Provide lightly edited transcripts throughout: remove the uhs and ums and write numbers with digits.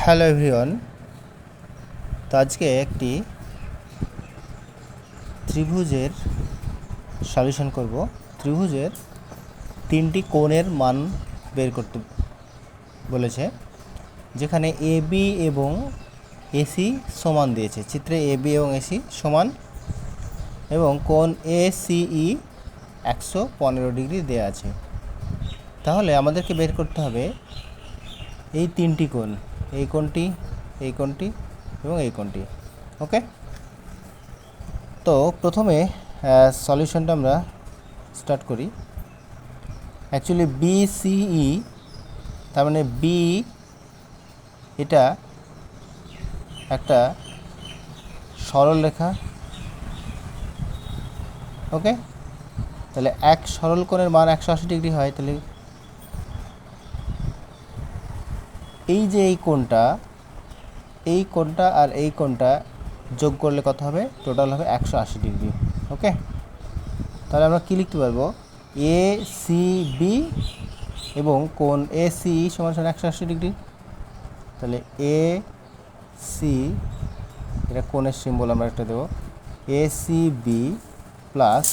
Hello everyone. তো আজকে একটি ত্রিভুজের সলিউশন করব। ত্রিভুজের তিনটি কোণের মান বের করতে বলেছে, যেখানে এ বি এবং এসি সমান দিয়েছে। চিত্রে এ বি এবং এসি সমান এবং কোণ এ সিই 115 ডিগ্রি দেওয়া আছে। তাহলে আমাদেরকে বের করতে হবে এই তিনটি কোণ, এই কোণটি, এই কোণটি এবং এই কোণটি। ওকে, তো প্রথমে সলিউশনটা আমরা স্টার্ট করি। অ্যাকচুয়ালি বি সিই, তার মানে বি এটা একটা সরল রেখা। ওকে, তাহলে এক সরল কোণের মান 180 ডিগ্রি হয়। তাহলে এই যে এই কোণটা আর এই কোণটা যোগ করলে কত হবে? টোটাল হবে 180 ডিগ্রি। ওকে, তাহলে আমরা কী লিখতে পারবো? এ সি বি এবং কোণ এ সি সমান 180 ডিগ্রি। তাহলে এ সি, এটা কোণের সিম্বল আমরা একটা দেবো, এ সি বি প্লাস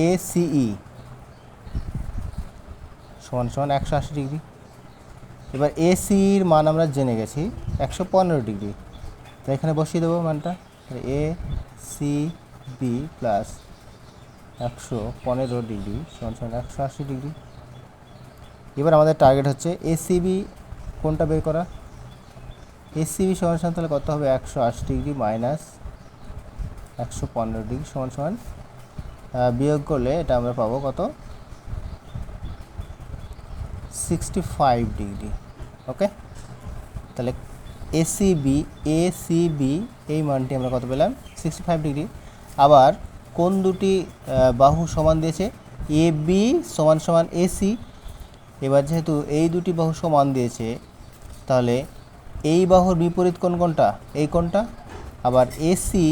এ সিই সমান 180 ডিগ্রি। এবার এসির মান আমরা জেনে গেছি 115 ডিগ্রি, তো এখানে বসিয়ে দেবো মানটা। A C B plus 115 degree সমান 180 ডিগ্রি। এবার আমাদের টার্গেট হচ্ছে এসিবি কোনটা বের করা। এসিবি সমান তাহলে কত হবে? 180 ডিগ্রি মাইনাস 115 ডিগ্রি সমান বিয়োগ করলে এটা আমরা পাবো কত? 65 ডিগ্রি। ওকে, তাহলে এসিবি এই মানটি আমরা কত পেলাম? 65 ডিগ্রি। আবার কোন দুটি বাহু সমান দিয়েছে? এ বি সমান এসি। এবার যেহেতু এই দুটি বাহু সমান দিয়েছে, তাহলে এই বাহুর বিপরীত কোণ কোনটা? এই কোণটা। আবার এসি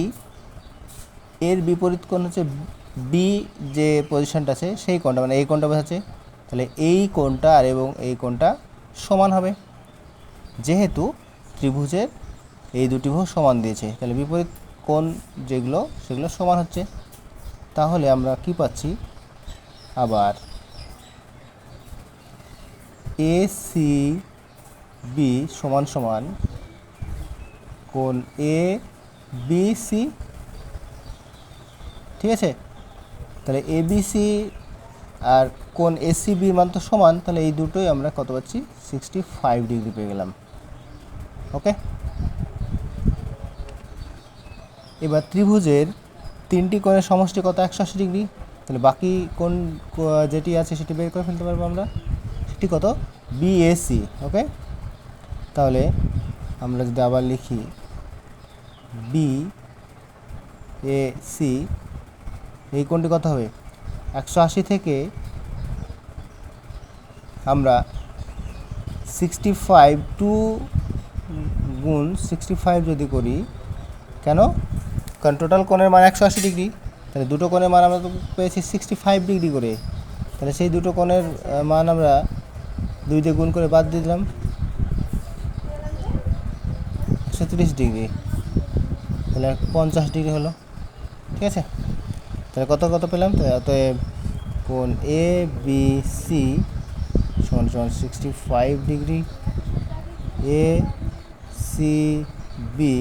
এর বিপরীত কোণ হচ্ছে বি, যে পজিশনটা আছে সেই কোণটা, মানে এই কোণটা বোঝাচ্ছে। তাহলে এই কোণটা আর এবং এই কোণটা সমান হবে, যেহেতু ত্রিভুজের এই দুটি বাহু সমান দিয়েছে। তাহলে বিপরীত কোণ যেগুলো সেগুলো সমান হচ্ছে। তাহলে আমরা কি পাচ্ছি? আবার এ সি বি সমান কোণ এ বি সি। ঠিক আছে, তাহলে এ বি সি আর কোণ এসিবি মান তো সমান, তাহলে এই দুটোই আমরা কত পাচ্ছি? 65 ডিগ্রি পেয়ে গেলাম। ওকে, এবার ত্রিভুজের তিনটি কোণের সমষ্টি কত? 180 ডিগ্রি। তাহলে বাকি কোণ যেটি আছে সেটি বের করে ফেলতে পারবো আমরা। সেটি কত? বিএসি। ওকে, তাহলে আমরা যদি আবার লিখি বি এ সি, এই কোণটি কত হবে? 180 থেকে আমরা 65 গুণ 65 যদি করি, কেন? কারণ টোটাল কোণের মান 180 ডিগ্রি। তাহলে দুটো কোণের মান আমরা পেয়েছি 65 ডিগ্রি করে। তাহলে সেই দুটো কোণের মান আমরা 2 দিয়ে গুণ করে বাদ দিয়ে দিলাম, 130 ডিগ্রি। তাহলে 50 ডিগ্রি হলো। ঠিক আছে, তাহলে কত পেলাম? অতএব কোণ এ বি সি সমান 65 ডিগ্রি, এ সি বি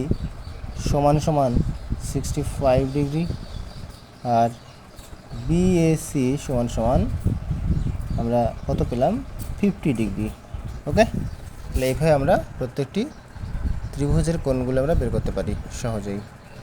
সমান 65 ডিগ্রি, আর বিএসি সমান আমরা কত পেলাম? 50 ডিগ্রি। ওকে, তাহলে এইভাবে আমরা প্রত্যেকটি ত্রিভুজের কোণগুলো আমরা বের করতে পারি সহজেই।